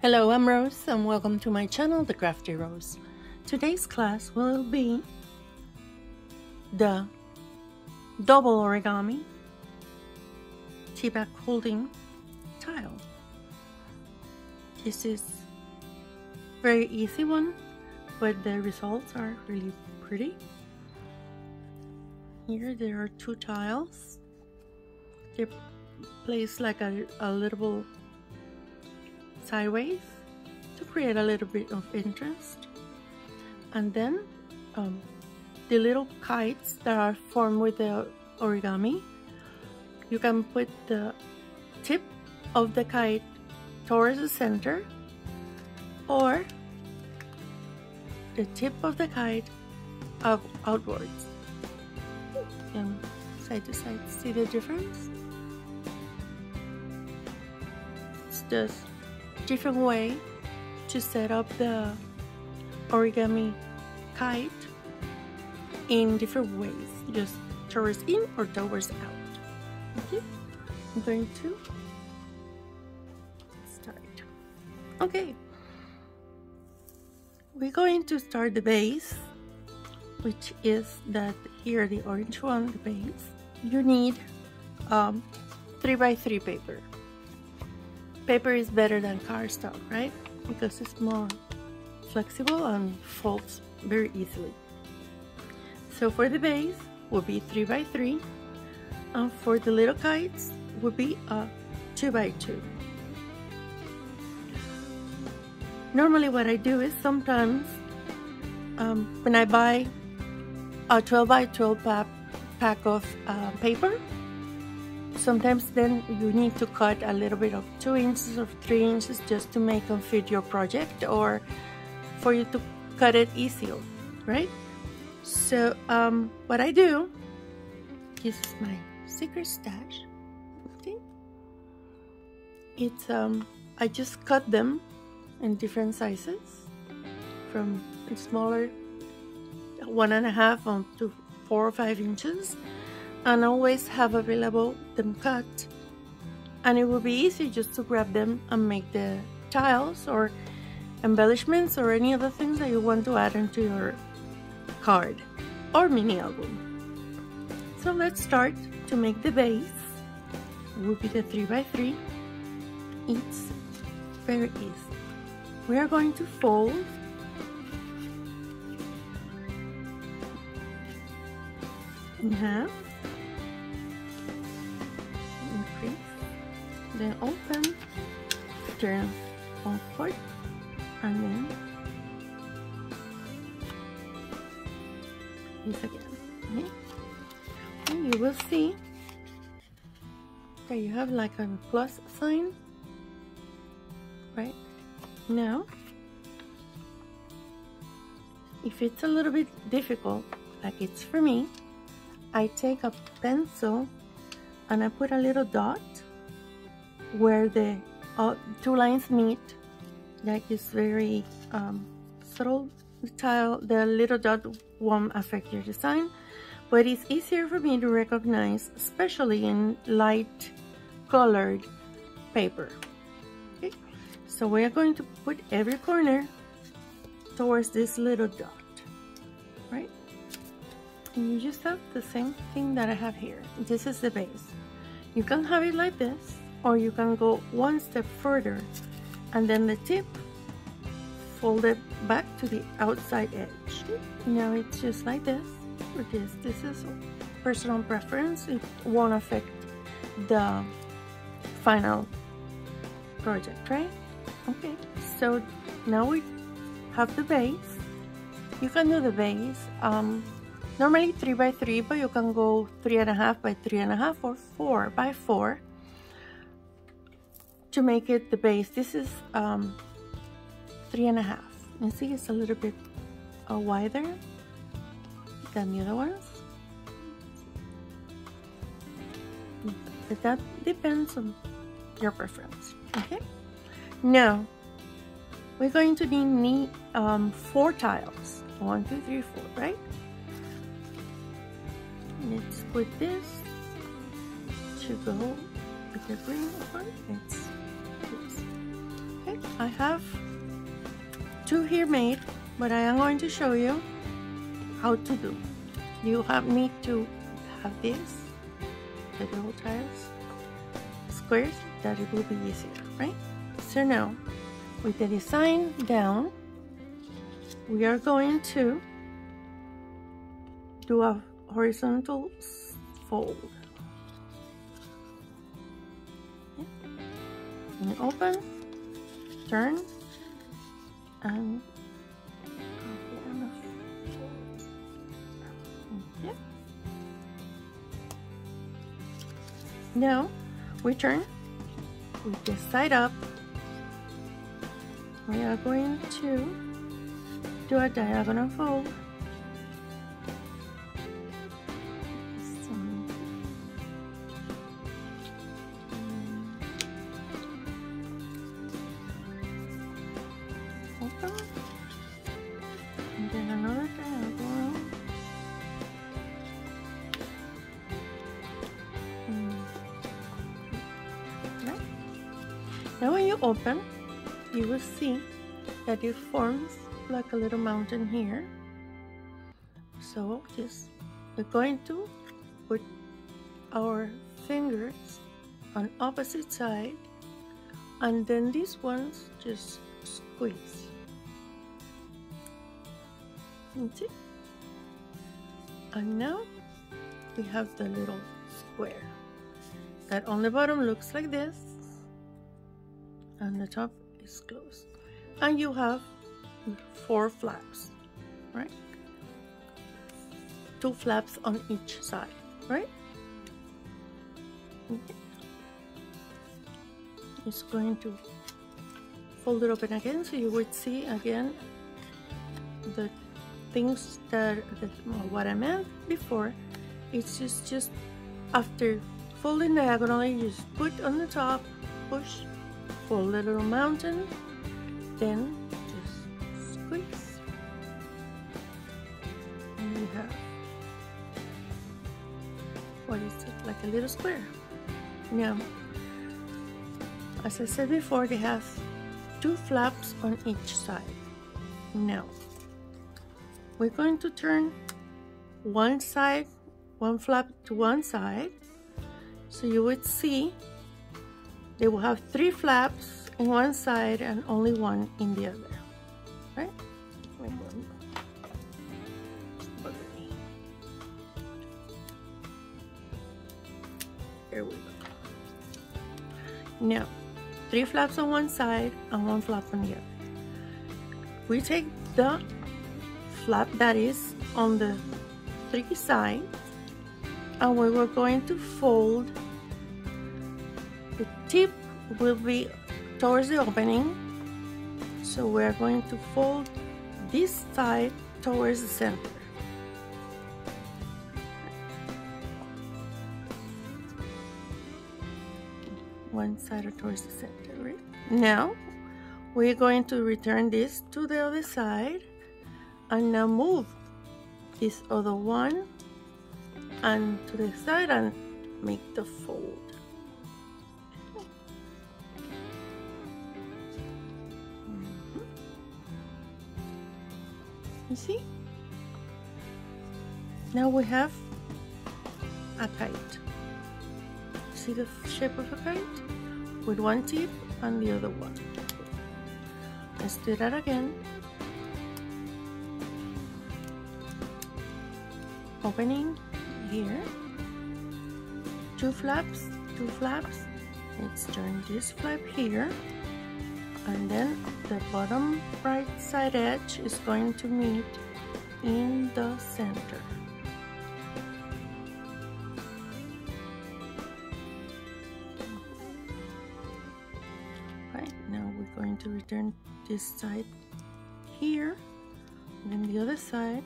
Hello, I'm Rose and welcome to my channel, The Crafty Rose. Today's class will be the double origami tea bag holding tile. This is very easy one, but the results are really pretty. Here there are two tiles. They're placed like a little sideways to create a little bit of interest, and then the little kites that are formed with the origami, you can put the tip of the kite towards the center or the tip of the kite outwards and side to side. See the difference? It's just different way to set up the origami kite in different ways, just towards in or towards out. Okay, I'm going to start. Okay, we're going to start the base, which is that here, the orange one, the base. You need 3x3 paper. Paper is better than cardstock, right? Because it's more flexible and folds very easily. So for the base will be 3x3, and for the little kites will be a 2x2. Normally what I do is sometimes when I buy a 12x12 pack of paper, sometimes then you need to cut a little bit of 2 inches or 3 inches just to make them fit your project, or for you to cut it easier, right? So what I do, this is my secret stash. Okay, it's I just cut them in different sizes, from smaller 1.5 on to 4 or 5 inches. And always have available them cut, and it will be easy just to grab them and make the tiles or embellishments or any other things that you want to add into your card or mini album. So let's start to make the base. It will be the 3x3. It's very easy. We are going to fold in half, then open, turn upward, and then this again. Okay? And you will see that you have like a plus sign right now. If it's a little bit difficult, like it's for me, I take a pencil and I put a little dot where the two lines meet. Like it's very subtle. The little dot won't affect your design, but it's easier for me to recognize, especially in light colored paper. Okay, so we are going to put every corner towards this little dot, right? And you just have the same thing that I have here. This is the base. You can have it like this, or you can go one step further and then the tip fold it back to the outside edge. Now it's just like this or this. This is personal preference. It won't affect the final project, right? Okay, so now we have the base. You can do the base normally 3x3, but you can go 3.5 by 3.5 or 4x4 to make it the base. This is 3.5. You see it's a little bit wider than the other ones, but that depends on your preference. Okay, now we're going to need 4 tiles. 1, 2, 3, 4, right? Let's put this to go with the green one. It's this. Okay, I have two here made, but I am going to show you how to do. You need to have this, the little tiles, squares, that it will be easier, right? So now, with the design down, we are going to do a horizontal fold. And open, turn, and yeah. Now we turn with the side up. We are going to do a diagonal fold. Open, and then another diagonal. Right. Now when you open, you will see that it forms like a little mountain here. So we're going to put our fingers on opposite side, and then these ones just squeeze. See? And now we have the little square that on the bottom looks like this, and the top is closed. And you have 4 flaps, right? 2 flaps on each side, right? Okay. It's going to fold it open again, so you would see again the things that what I meant before. It's just after folding diagonally, you just put on the top, push, fold a little mountain, then just squeeze, and you have, what is it, like a little square. Now, as I said before, they have 2 flaps on each side. Now, we're going to turn one side, one flap to one side, so you would see they will have 3 flaps in one side and only 1 in the other, right? Here we go. Now, 3 flaps on one side and 1 flap on the other. We take the flap that is on the 3 sides, and we were going to fold. The tip will be towards the opening, so we're going to fold this side towards the center. One side towards the center, right? Now we're going to return this to the other side, and now move this other one and to the side and make the fold. You see? Now we have a kite. See the shape of a kite? With one tip and the other one. Let's do that again. Opening here. 2 flaps, 2 flaps. Let's turn this flap here. And then the bottom right side edge is going to meet in the center. Right, now we're going to return this side here, and then the other side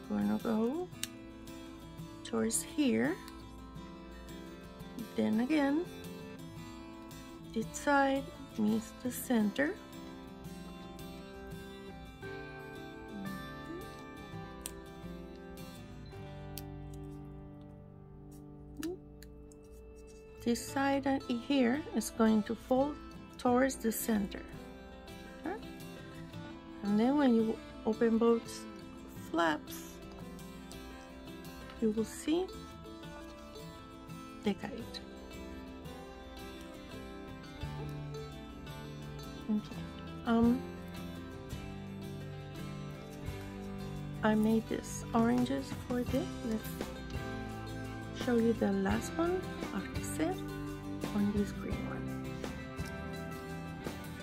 we're going to go towards here. Then again, this side meets the center. This side here is going to fold towards the center. Okay. And then when you open both flaps, you will see the kite. Okay. I made these oranges for this. Let's show you the last one of the set on this green one.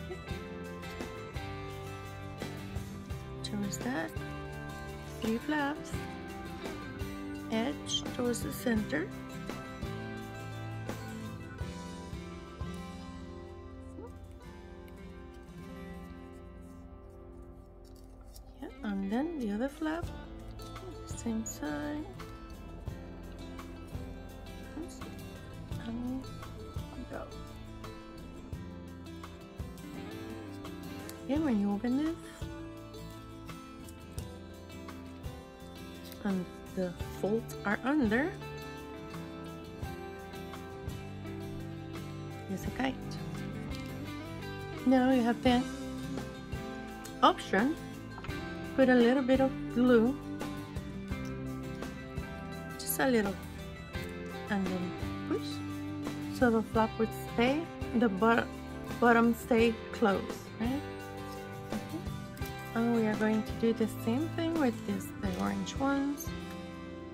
Okay. Towards that, 3 flaps, edge towards the center. And then the other flap, same side, and go. And when you open this, and the folds are under, there's a kite. Now you have the option. Put a little bit of glue, just a little, and then push, so the flap would stay, the bottom stay closed, right? Okay. And we are going to do the same thing with the orange ones.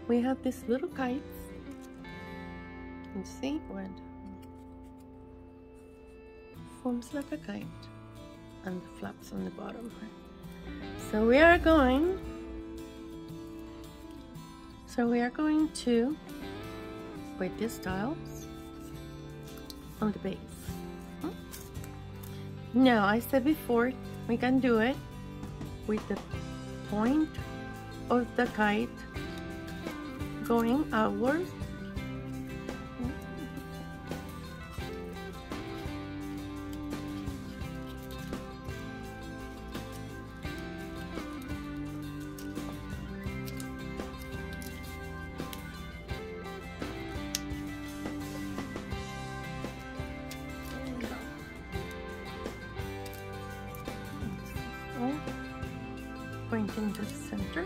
We have these little kites. You see what forms like a kite, and the flaps on the bottom, right? So we are going to put these tiles on the base. Now, I said before, we can do it with the point of the kite going outwards. Pointing to the center,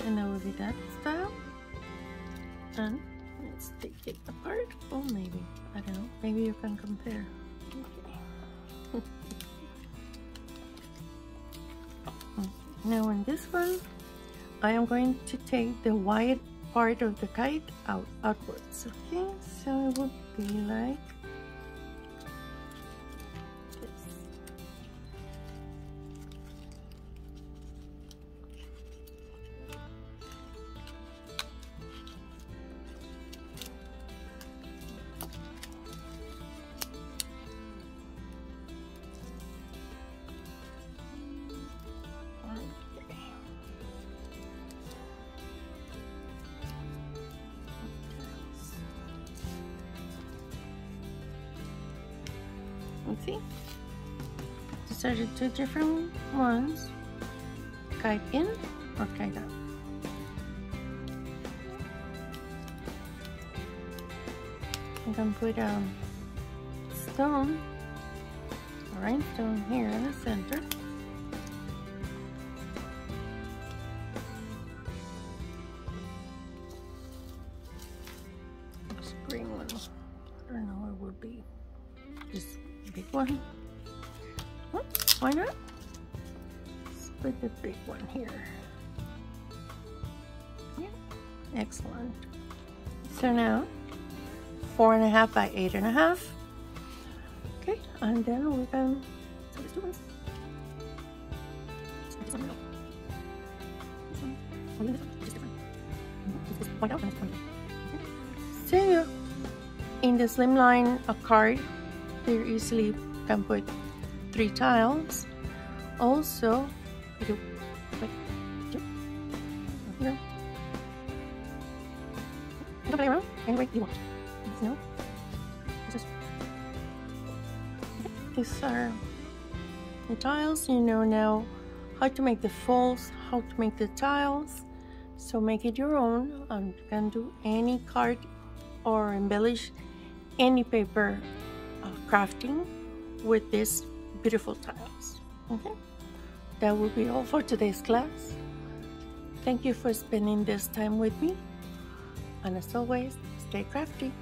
and that will be that style. And let's take it apart. Oh, maybe, I don't know, maybe you can compare. Okay. Now on this one, I am going to take the white part of the kite outwards. Okay, so it will be like see, these are the 2 different ones, kite in or kite out. You can put a stone, a rhinestone here in the center. This green one, I don't know, it would be this big one. Oh, why not? Let's put the big one here. Yeah, excellent. So now 4.5 by 8.5. Okay, and then we can. So let's do this. This one. This one. Oh, this one. Just different. This point out and this point out. Okay. So in the slimline card, you easily can put 3 tiles. Also, you put here. You can play around any way you want. No, these are the tiles. You know now how to make the folds, how to make the tiles. So make it your own, and you can do any card or embellish any paper crafting with this beautiful tiles. Okay, that will be all for today's class. Thank you for spending this time with me, and as always, stay crafty.